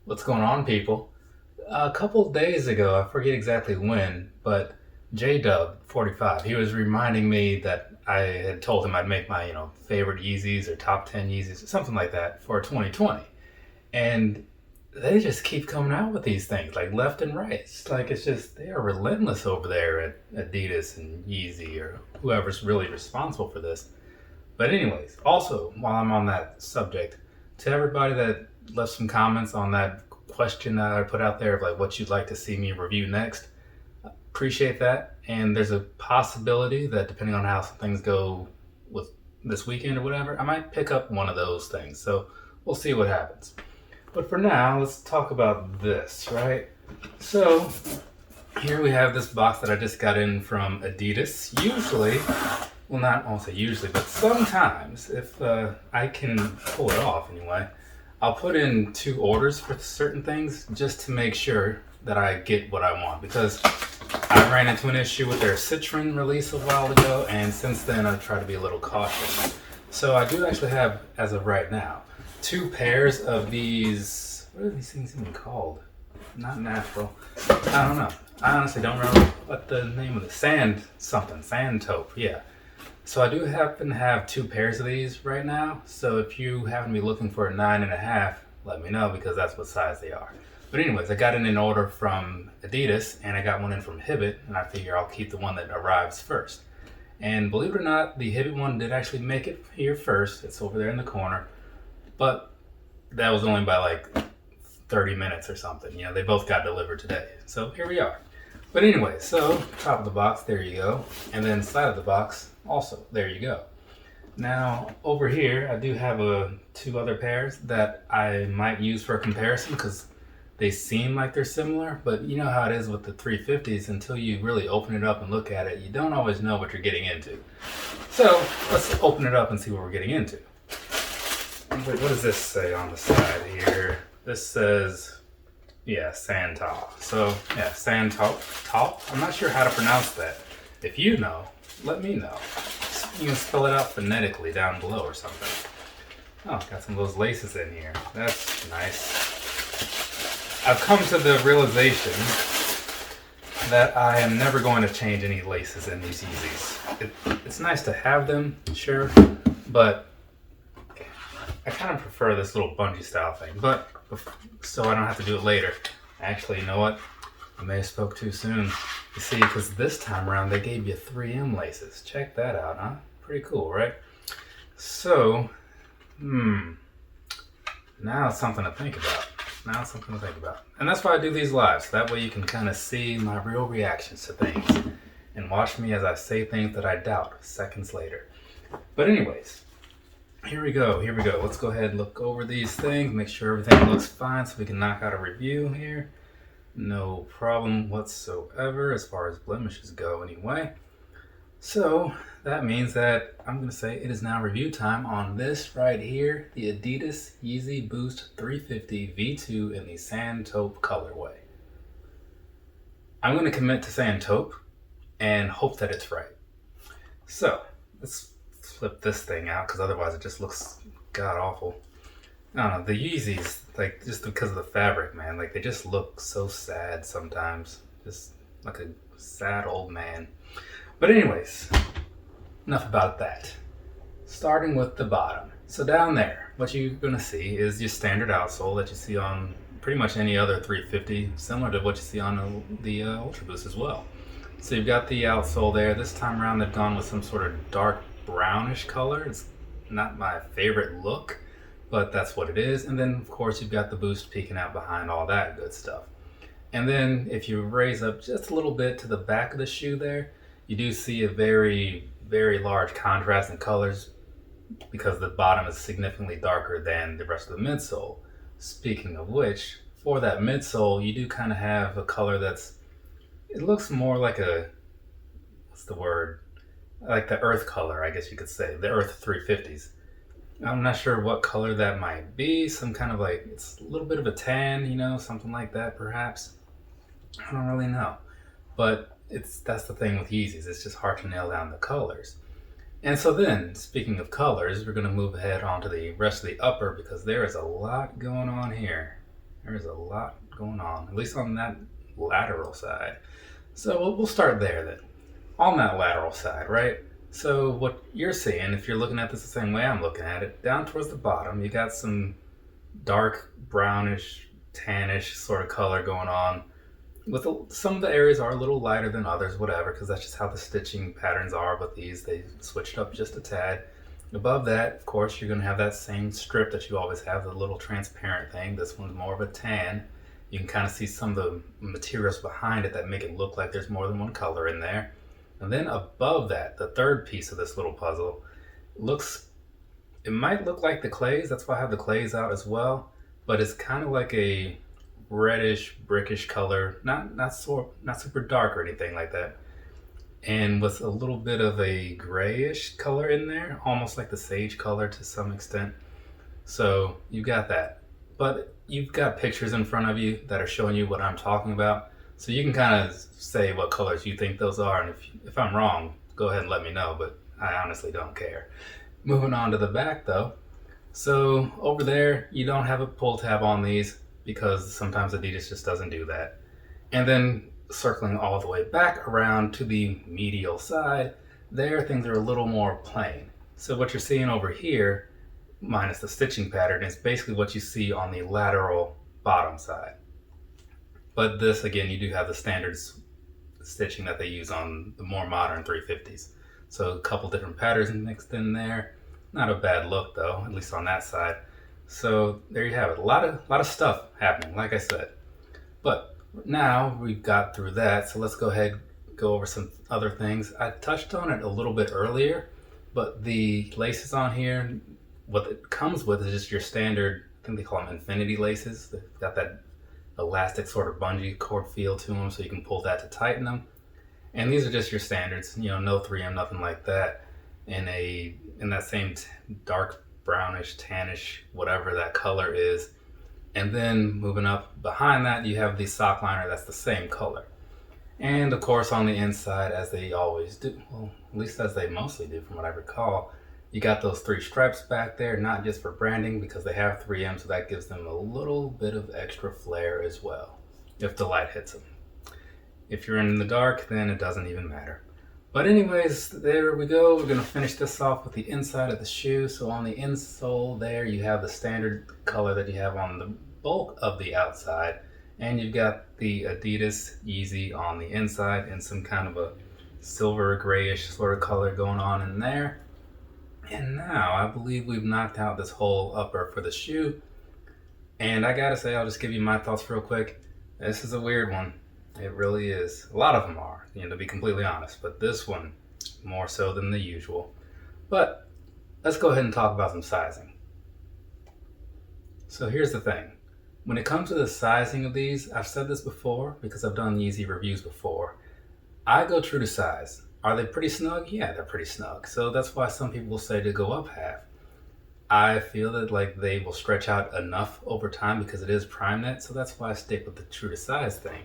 What's going on, people? A couple days ago, I forget exactly when, but J-Dub45, he was reminding me that I had told him I'd make my, favorite Yeezys or top 10 Yeezys or something like that for 2020. And they just keep coming out with these things, like left and right. It's just, they are relentless over there at Adidas and Yeezy or whoever's really responsible for this. But anyways, also, while I'm on that subject, to everybody that left some comments on that question that I put out there of like what you'd like to see me review next, appreciate that. And there's a possibility that depending on how things go with this weekend or whatever, I might pick up one of those things. So we'll see what happens. But for now, let's talk about this, right? So here we have this box that I just got in from Adidas. Usually, well, not, I won't say usually, but sometimes, if I can pull it off anyway, I'll put in two orders for certain things just to make sure that I get what I want. Because I ran into an issue with their Citron release a while ago, and since then I've tried to be a little cautious. So I do actually have, as of right now, two pairs of these, what are these things even called? Not natural. I don't know. I honestly don't remember what the name of the Sand Taupe, yeah. So I do happen to have two pairs of these right now. So if you happen to be looking for a 9.5, let me know because that's what size they are. But anyways, I got in an order from Adidas and I got one in from Hibbett, and I figure I'll keep the one that arrives first. And believe it or not, the Hibbett one did actually make it here first. It's over there in the corner. But that was only by like 30 minutes or something. You know, they both got delivered today. So here we are. But anyway, so top of the box, there you go. And then side of the box, also, there you go. Now, over here, I do have two other pairs that I might use for a comparison because they seem like they're similar, but you know how it is with the 350s, until you really open it up and look at it, you don't always know what you're getting into. So, let's open it up and see what we're getting into. Wait, what does this say on the side here? This says, yeah, Sand Taupe. So, yeah, Sand Taupe. I'm not sure how to pronounce that. If you know, let me know. You can spell it out phonetically down below or something. Oh, got some of those laces in here. That's nice. I've come to the realization that I am never going to change any laces in these Yeezys. It's nice to have them, sure, but I kind of prefer this little bungee style thing. But so I don't have to do it later. Actually, you know what? I may have spoke too soon. You see, because this time around they gave you 3M laces. Check that out, huh? Pretty cool, right? So, now it's something to think about. And that's why I do these lives. That way you can kind of see my real reactions to things and watch me as I say things that I doubt seconds later. But anyways, here we go. Let's go ahead and look over these things, make sure everything looks fine so we can knock out a review here. No problem whatsoever as far as blemishes go anyway. So that means that I'm going to say it is now review time on this right here, the Adidas Yeezy Boost 350 V2 in the Sand Taupe colorway. I'm going to commit to Sand Taupe and hope that it's right. So let's flip this thing out because otherwise it just looks god awful. I don't know, the Yeezys, like, just because of the fabric, man, like, they just look so sad sometimes. Just like a sad old man. But anyways, enough about that. Starting with the bottom. So down there, what you're going to see is your standard outsole that you see on pretty much any other 350, similar to what you see on the Ultra Boost as well. So you've got the outsole there. This time around they've gone with some sort of dark brownish color. It's not my favorite look, but that's what it is. And then of course you've got the Boost peeking out behind all that good stuff. And then if you raise up just a little bit to the back of the shoe there, you do see a very, very large contrast in colors because the bottom is significantly darker than the rest of the midsole. Speaking of which, for that midsole, you do kind of have a color it looks more like what's the word? Like the earth color, I guess you could say, the earth 350s. I'm not sure what color that might be. Some kind of like, it's a little bit of a tan, something like that perhaps. I don't really know. But that's the thing with Yeezys. It's just hard to nail down the colors. And so then, speaking of colors, we're going to move ahead onto the rest of the upper because there is a lot going on here. There's a lot going on, at least on that lateral side. So we'll start there then. On that lateral side, right? So what you're seeing, if you're looking at this the same way I'm looking at it, down towards the bottom, you got some dark brownish, tannish sort of color going on. Some of the areas are a little lighter than others, whatever, because that's just how the stitching patterns are with these. They switched up just a tad. Above that, of course, you're going to have that same strip that you always have, the little transparent thing. This one's more of a tan. You can kind of see some of the materials behind it that make it look like there's more than one color in there. And then above that, the third piece of this little puzzle, it might look like the clays. That's why I have the clays out as well. But it's kind of like a reddish, brickish color, not super dark or anything like that, and with a little bit of a grayish color in there, almost like the sage color to some extent. So you got that, but you've got pictures in front of you that are showing you what I'm talking about, so you can kind of say what colors you think those are, and if I'm wrong, go ahead and let me know, but I honestly don't care. Moving on to the back though, so over there you don't have a pull tab on these because sometimes Adidas just doesn't do that. And then circling all the way back around to the medial side, there things are a little more plain. So what you're seeing over here, minus the stitching pattern, is basically what you see on the lateral bottom side. But this, again, you do have the standard stitching that they use on the more modern 350s. So a couple different patterns mixed in there. Not a bad look though, at least on that side. So there you have it. A lot of stuff happening, like I said. But now we've got through that, so let's go ahead and go over some other things. I touched on it a little bit earlier, but the laces on here, what it comes with is just your standard, I think they call them infinity laces. They've got that elastic sort of bungee cord feel to them, so you can pull that to tighten them. And these are just your standards, no 3M, nothing like that. In that same dark brownish, tannish, whatever that color is. And then moving up behind that, you have the sock liner that's the same color. And of course on the inside, as they always do, well, at least as they mostly do from what I recall, you got those 3 stripes back there, not just for branding because they have 3M, so that gives them a little bit of extra flair as well, if the light hits them. If you're in the dark, then it doesn't even matter. But anyways, there we go. We're gonna finish this off with the inside of the shoe. So on the insole there, you have the standard color that you have on the bulk of the outside. And you've got the Adidas Yeezy on the inside in some kind of a silver grayish sort of color going on in there. And now I believe we've knocked out this whole upper for the shoe. And I gotta say, I'll just give you my thoughts real quick. This is a weird one. It really is. A lot of them are, to be completely honest, but this one more so than the usual. But let's go ahead and talk about some sizing. So here's the thing. When it comes to the sizing of these, I've said this before because I've done Yeezy reviews before. I go true to size. Are they pretty snug? Yeah, they're pretty snug. So that's why some people will say to go up half. I feel that they will stretch out enough over time because it is prime net, so that's why I stick with the true to size thing.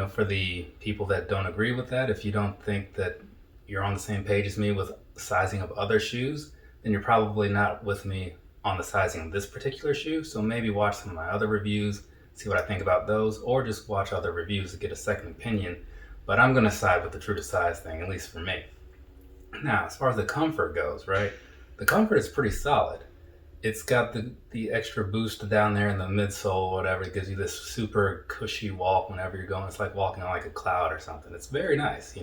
For the people that don't agree with that, if you don't think that you're on the same page as me with sizing of other shoes, then you're probably not with me on the sizing of this particular shoe. So maybe watch some of my other reviews, see what I think about those, or just watch other reviews to get a second opinion. But I'm gonna side with the true to size thing, at least for me. Now, as far as the comfort goes, right? The comfort is pretty solid. It's got the extra boost down there in the midsole, whatever. It gives you this super cushy walk whenever you're going. It's like walking on like a cloud or something. It's very nice,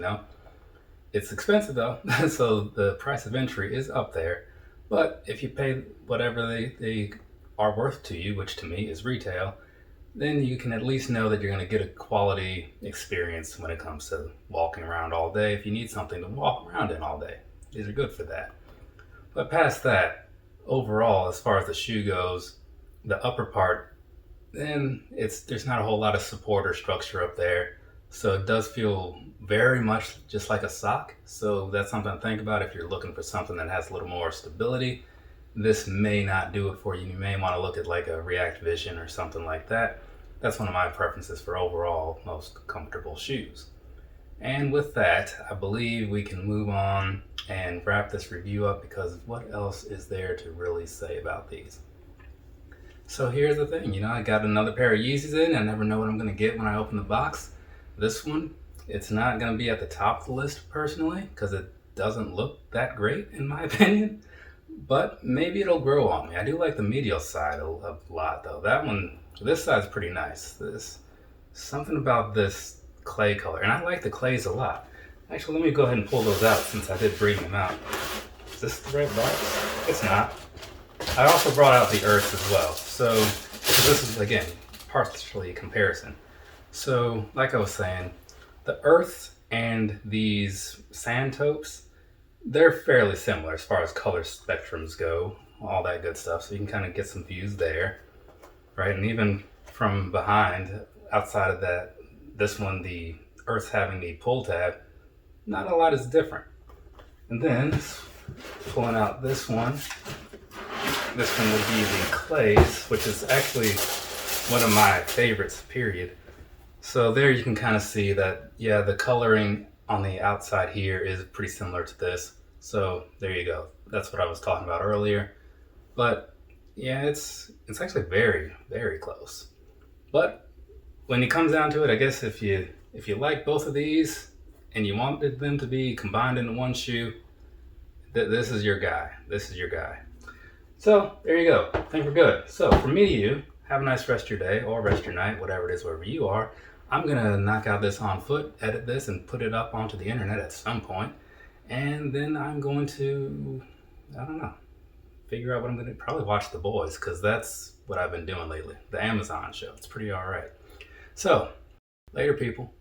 It's expensive though, so the price of entry is up there. But if you pay whatever they are worth to you, which to me is retail, then you can at least know that you're going to get a quality experience when it comes to walking around all day. If you need something to walk around in all day, these are good for that. But past that, overall, as far as the shoe goes, the upper part, then there's not a whole lot of support or structure up there. So it does feel very much just like a sock. So that's something to think about if you're looking for something that has a little more stability. This may not do it for you. You may want to look at like a React Vision or something like that. That's one of my preferences for overall most comfortable shoes. And with that, I believe we can move on and wrap this review up because what else is there to really say about these? So here's the thing, I got another pair of Yeezys in. I never know what I'm going to get when I open the box. This one, it's not going to be at the top of the list personally because it doesn't look that great in my opinion. But maybe it'll grow on me. I do like the medial side a lot though. This side's pretty nice. There's something about this clay color, and I like the clays a lot. Actually, let me go ahead and pull those out since I did bring them out. Is this the right box? It's not. I also brought out the earth as well. So this is, again, partially a comparison. So like I was saying, the earth and these Sand Taupes, they're fairly similar as far as color spectrums go, all that good stuff. So you can kind of get some views there, right? And even from behind, outside of that, this one, the earth having the pull tab, not a lot is different. And then pulling out this one would be the clays, which is actually one of my favorites, period. So there you can kind of see that, yeah, the coloring on the outside here is pretty similar to this. So there you go. That's what I was talking about earlier. But yeah, it's actually very, very close. But when it comes down to it, I guess if you like both of these and you wanted them to be combined into one shoe, this is your guy. This is your guy. So there you go. I think we're good. So from me to you, have a nice rest of your day or rest of your night, whatever it is, wherever you are. I'm going to knock out this on foot, edit this, and put it up onto the internet at some point. And then I'm going to, I don't know, figure out what I'm going to probably watch The Boys, because that's what I've been doing lately. The Amazon show. It's pretty all right. So, later, people.